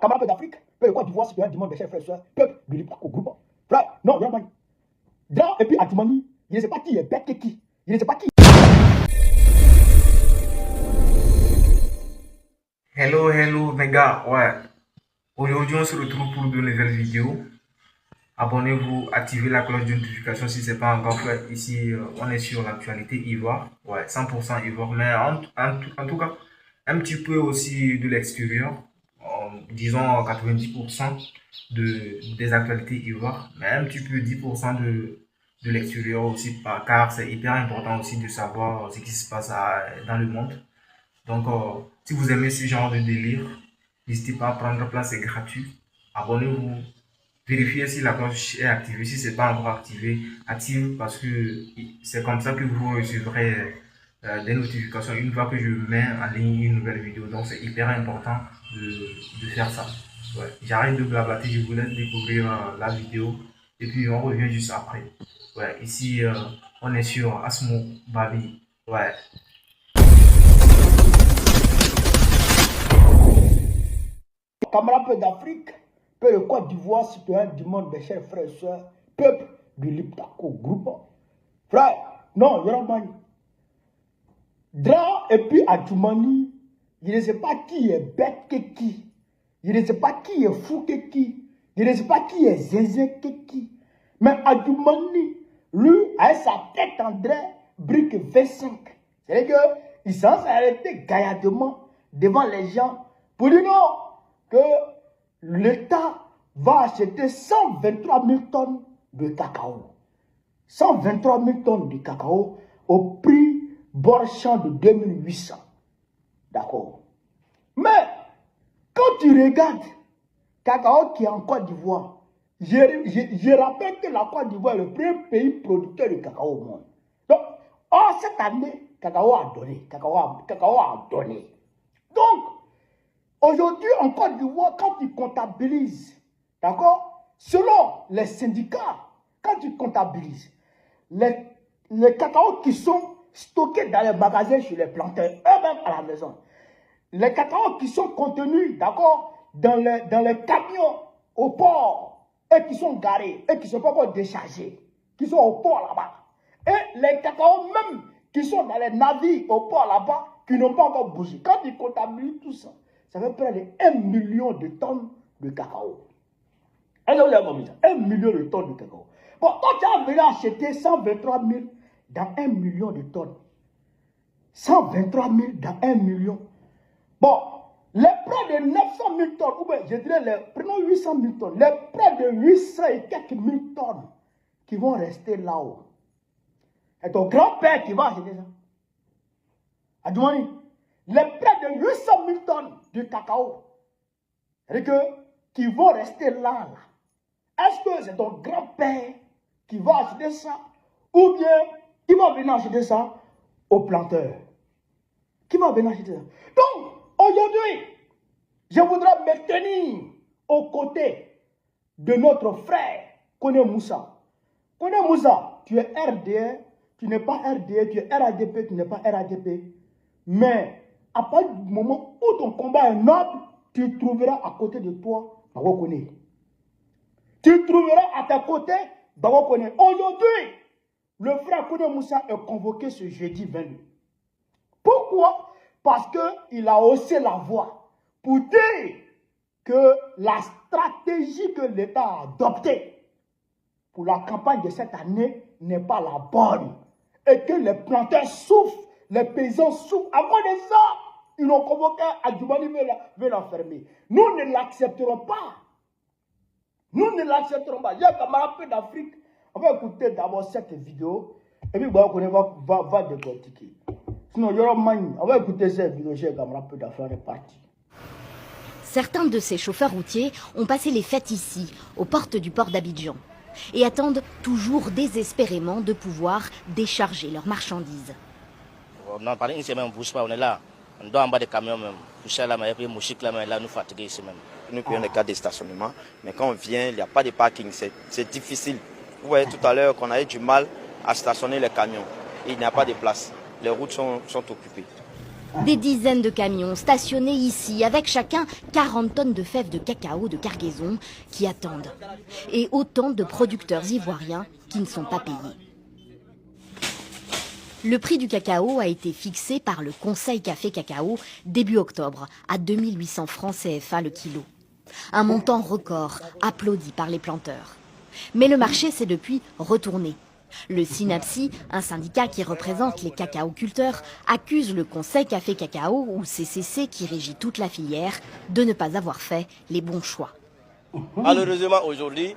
Camarades d'Afrique, peuple de Côte d'Ivoire, citoyens du monde, mes chers frères et sœurs, peuple du Librako groupe. Frère, non, vraiment. Grand et puis Adjumani, il ne sait pas qui est bête que qui. Il ne sait pas qui. Hello mes gars, ouais. Aujourd'hui on se retrouve pour de nouvelles vidéos. Abonnez-vous, activez la cloche de notification si ce n'est pas encore fait. Ici, on est sur l'actualité Ivoire. Ouais, 100% Ivoire, mais en tout cas, un petit peu aussi de l'extérieur. Disons 90% des actualités Ivoire, mais un petit peu 10% de l'extérieur aussi, car c'est hyper important aussi de savoir ce qui se passe dans le monde. Donc, si vous aimez ce genre de délire, n'hésitez pas à prendre place, c'est gratuit. Abonnez-vous. Vérifiez si la cloche est activée. Si ce n'est pas encore activé, active parce que c'est comme ça que vous recevrez des notifications une fois que je mets en ligne une nouvelle vidéo. Donc c'est hyper important de faire ça. Ouais. J'arrête de blablater, je vous laisse découvrir la vidéo et puis on revient juste après. Ouais. Ici, on est sur Asmo Babi. Ouais. Camarades d'Afrique, peuple de Côte d'Ivoire, citoyens du monde, mes chers frères et sœurs, peuple du Librako groupe. Frère, non, vraiment. Dra et puis Adjumani, il ne sait pas qui est bête que qui. Il ne sait pas qui est fou que qui. Il ne sait pas qui est zézé que qui. Mais Adjumani, lui, a sa tête en drain, brique V5. C'est-à-dire qu'il s'est arrêté gaillardement devant les gens pour dire non, que l'État va acheter 123 000 tonnes de cacao. 123 000 tonnes de cacao au prix bord champ de 2800. D'accord. Mais, quand tu regardes cacao qui est en Côte d'Ivoire, je rappelle que la Côte d'Ivoire est le premier pays producteur de cacao au monde. Donc, cette année, cacao a donné. Cacao a donné. Donc, aujourd'hui, en Côte d'Ivoire, quand tu comptabilises, d'accord, selon les syndicats, quand tu comptabilises les cacaos qui sont stockés dans les magasins chez les planteurs, eux-mêmes à la maison, les cacaos qui sont contenus, d'accord, dans les camions au port, et qui sont garés, et qui ne sont pas encore déchargés, qui sont au port là-bas, et les cacaos même qui sont dans les navires au port là-bas, qui n'ont pas encore bougé. Quand tu comptabilises tout ça, ça fait près de 1 million de tonnes de cacao. 1 million de tonnes de cacao. Bon, toi, tu as venu acheter 123 000 dans 1 million de tonnes. 123 000 dans 1 million. Bon, les près de 900 000 tonnes, ou bien je dirais, prenons 800 000 tonnes, les près de 800 et quelques mille tonnes qui vont rester là-haut. C'est ton grand-père qui va acheter ça. Adjumani, les près de 800 000 tonnes de cacao, qui vont rester là. Est-ce que c'est ton grand-père qui va acheter ça? Ou bien, qui va venir acheter ça au planteur? Qui va venir acheter ça? Donc, aujourd'hui, je voudrais me tenir aux côtés de notre frère, Kone Moussa. Kone Moussa, tu es RDR, tu n'es pas RDR, tu es RADP, tu n'es pas RADP. Mais, à partir du moment où ton combat est noble, tu trouveras à côté de toi Bago Kone. Tu trouveras à ta côté Bago Kone. Aujourd'hui, le frère Kone Moussa est convoqué ce jeudi 22. Pourquoi? Parce qu'il a haussé la voix pour dire que la stratégie que l'État a adoptée pour la campagne de cette année n'est pas la bonne. Et que les planteurs souffrent, les paysans souffrent. Avant de ça, ils l'ont convoqué, Adjumani veut l'enfermer. Nous ne l'accepterons pas. Nous ne l'accepterons pas. Il y a un camarade d'Afrique. On va écouter d'abord cette vidéo. Et puis, on va décortiquer. Sinon, il y aura mani. On va écouter cette vidéo. J'ai un camarade d'Afrique reparti. Certains de ces chauffeurs routiers ont passé les fêtes ici, aux portes du port d'Abidjan, et attendent toujours désespérément de pouvoir décharger leurs marchandises. Non, pendant une semaine, on ne bouge pas, on est là. On doit en bas des camions même. Toucher là, mais mouchique là, mais là, nous fatiguer ici même. Nous payons des cas de stationnement, mais quand on vient, il n'y a pas de parking, c'est difficile. Vous voyez tout à l'heure qu'on a eu du mal à stationner les camions. Il n'y a pas de place. Les routes sont occupées. Des dizaines de camions stationnés ici, avec chacun 40 tonnes de fèves de cacao de cargaison qui attendent. Et autant de producteurs ivoiriens qui ne sont pas payés. Le prix du cacao a été fixé par le Conseil Café Cacao début octobre à 2800 francs CFA le kilo. Un montant record applaudi par les planteurs. Mais le marché s'est depuis retourné. Le SYNAPSI, un syndicat qui représente les cacaoculteurs, accuse le Conseil Café Cacao, ou CCC, qui régit toute la filière, de ne pas avoir fait les bons choix. Malheureusement, aujourd'hui,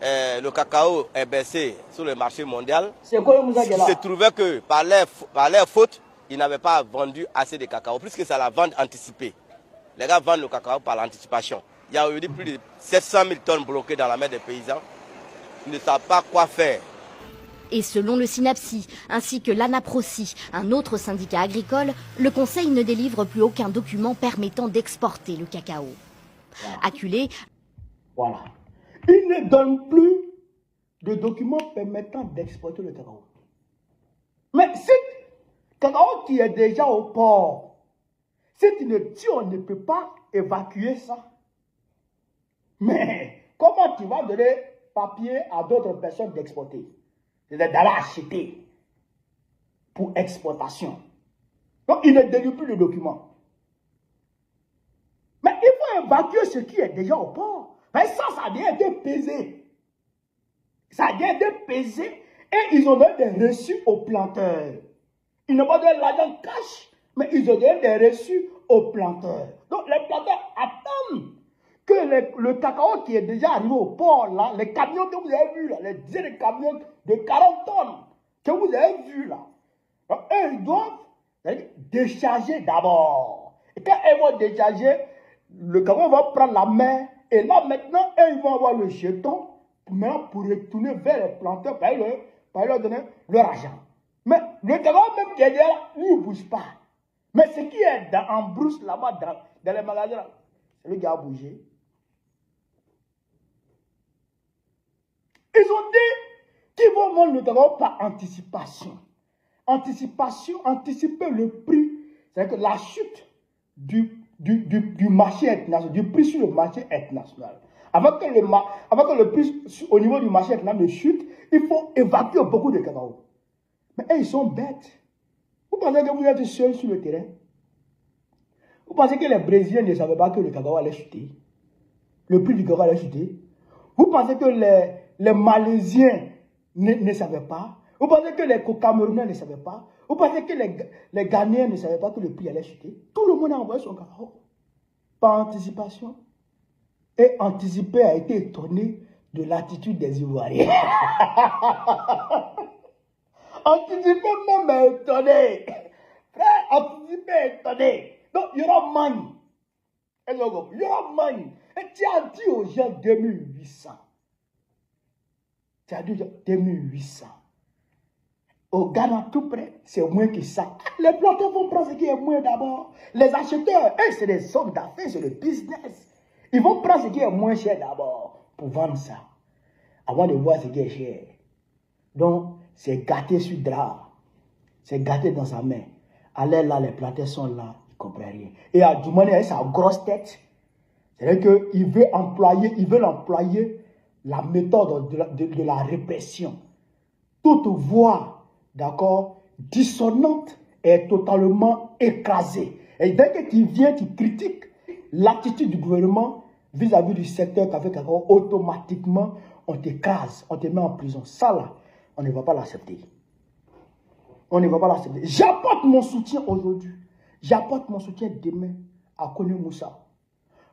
le cacao est baissé sur le marché mondial. C'est quoi le Il se trouvait que par leur faute, ils n'avaient pas vendu assez de cacao, puisque c'est la vente anticipée. Les gars vendent le cacao par l'anticipation. Il y a aujourd'hui plus de 700 000 tonnes bloquées dans la main des paysans. Ils ne savent pas quoi faire. Et selon le SYNAPSI, ainsi que l'ANAPROSI, un autre syndicat agricole, le Conseil ne délivre plus aucun document permettant d'exporter le cacao. Acculé, voilà. Il ne donne plus de documents permettant d'exporter le cacao. Mais si cacao qui est déjà au port, si on ne peut pas évacuer ça, mais comment tu vas donner papier à d'autres personnes d'exporter? C'est d'aller acheter pour exportation. Donc, il ne délivre plus de documents. Mais il faut évacuer ce qui est déjà au port. Mais ça a bien été pesé. Ça a bien été pesé et ils ont donné des reçus aux planteurs. Ils n'ont pas donné l'argent cash, mais ils ont donné des reçus aux planteurs. Donc, les planteurs attendent que le cacao qui est déjà arrivé au port, là, les camions que vous avez vus, là, les dizaines de camions de 40 tonnes que vous avez vus, là, donc, eux, ils doivent décharger d'abord. Et quand ils vont décharger, le camion va prendre la main, et là, maintenant, eux, ils vont avoir le jeton pour retourner vers les planteurs, pour leur donner leur argent. Mais le cacao même qui est là, lui, il ne bouge pas. Mais ce qui est en brousse là-bas, dans les magasins, là, c'est lui qui a bougé. Ils ont dit qu'ils vont vendre le cacao par anticipation. Anticipation, anticiper le prix. C'est-à-dire que la chute du marché international, du prix sur le marché international. Avant que le prix au niveau du marché international ne chute, il faut évacuer beaucoup de cacao. Mais ils sont bêtes. Vous pensez que vous êtes seul sur le terrain? Vous pensez que les Brésiliens ne savaient pas que le cacao allait chuter? Le prix du cacao allait chuter? Vous pensez que les Malaisiens ne savaient pas? Vous pensez que les Camerounais ne savaient pas? Vous pensez que les Ghanéens ne savaient pas que le prix allait chuter? Tout le monde a envoyé son cacao par anticipation. Et anticiper a été étonné de l'attitude des Ivoiriens. Anticiper même est étonné. Frère, anticiper est étonné. Donc, il y aura manne. Il y aura manne. Et tu as dit aux gens 2800. Tu as dit aux gens 2800. Au Ghana, tout près, c'est moins que ça. Les planteurs vont prendre ce qui est moins d'abord. Les acheteurs, eux, c'est des hommes d'affaires, c'est le business. Ils vont prendre ce qui est moins cher d'abord pour vendre ça. Avant de voir ce qui est cher. Donc, c'est gâté sur drap. C'est gâté dans sa main. Allez là, les planteurs sont là, ils ne comprennent rien. Et à Djoumani, avec sa grosse tête, c'est-à-dire qu'ils veulent employer la méthode de la répression. Toute voix, d'accord, dissonante est totalement écrasée. Et dès que tu viens, tu critiques l'attitude du gouvernement vis-à-vis du secteur café cacao, automatiquement, on t'écrase, on te met en prison. Ça là, on ne va pas l'accepter. On ne va pas l'accepter. J'apporte mon soutien aujourd'hui. J'apporte mon soutien demain à Kone Moussa.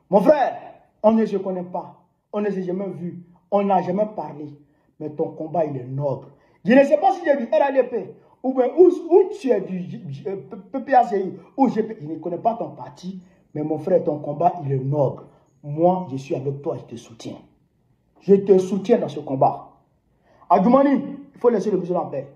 Mon frère, on ne se connaît pas. On ne s'est jamais vu. On n'a jamais parlé. Mais ton combat, il est noble. Je ne sais pas si j'ai du RADP ou tu es du PPACI ou GP. Je ne connais pas ton parti. Mais mon frère, ton combat, il est noble. Moi, je suis avec toi, je te soutiens. Je te soutiens dans ce combat. Adjoumani, il faut laisser le monsieur en paix.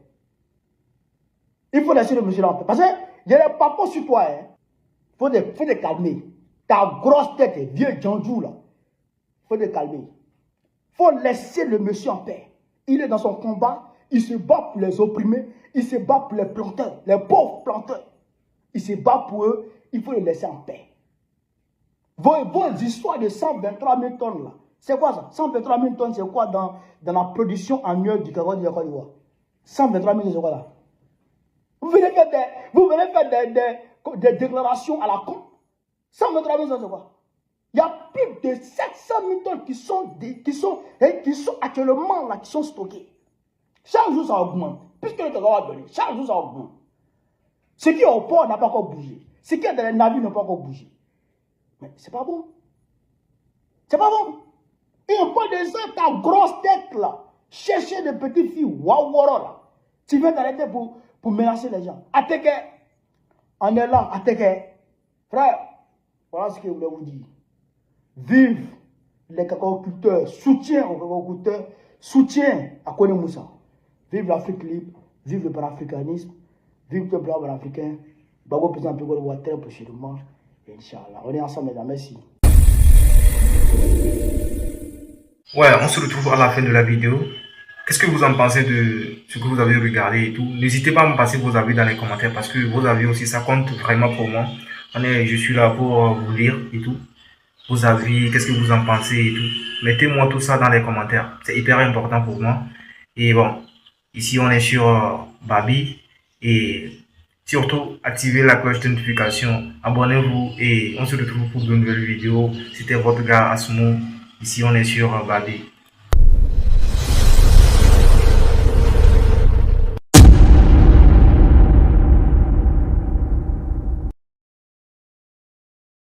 Il faut laisser le monsieur en paix. Parce que je n'ai pas sur toi. Il faut te calmer. Ta grosse tête, vieux Djandjou là. Il faut te calmer. Il faut laisser le monsieur en paix. Il est dans son combat. Il se bat pour les opprimés. Il se bat pour les planteurs, les pauvres planteurs. il se bat pour eux, il faut les laisser en paix. Vos histoires de 123 000 tonnes là, c'est quoi ça? 123 000 tonnes, c'est quoi dans la production annuelle du cacao de la Côte d'Ivoire? 123 000, c'est quoi là? Vous venez faire des déclarations à la con. 123 000, c'est quoi? Il y a plus de 700 000 tonnes qui sont actuellement là, qui sont stockées. Chaque jour, ça augmente. Puisque le cacao a donné, chaque jour, ça augmente. Ce qui est au port n'a pas encore bougé. Ce qui est dans les navires n'a pas encore bougé. Mais c'est pas bon. C'est pas bon. Et on peut de ça, ta grosse tête là, chercher des petites filles, waworo là. Tu viens t'arrêter pour menacer les gens. Ateke, on est là, Ateke. Frère, voilà ce que je voulais vous dire. Vive les cacaoculteurs, soutien aux cacaoculteurs, soutien à Kone Moussa. Vive l'Afrique libre, vive le panafricanisme, vive le peuple africain. Bago président Pégol voit très prochainement. Inch'Allah. On est ensemble, mesdames. Merci. Ouais, on se retrouve à la fin de la vidéo. Qu'est-ce que vous en pensez de ce que vous avez regardé et tout? N'hésitez pas à me passer vos avis dans les commentaires parce que vos avis aussi, ça compte vraiment pour moi. Je suis là pour vous lire et tout. Vos avis, qu'est-ce que vous en pensez et tout. Mettez-moi tout ça dans les commentaires. C'est hyper important pour moi. Et bon, ici on est sur Babi. Et surtout, activez la cloche de notification. Abonnez-vous et on se retrouve pour de nouvelles vidéos. C'était votre gars Asmo. Ici on est sur Babi.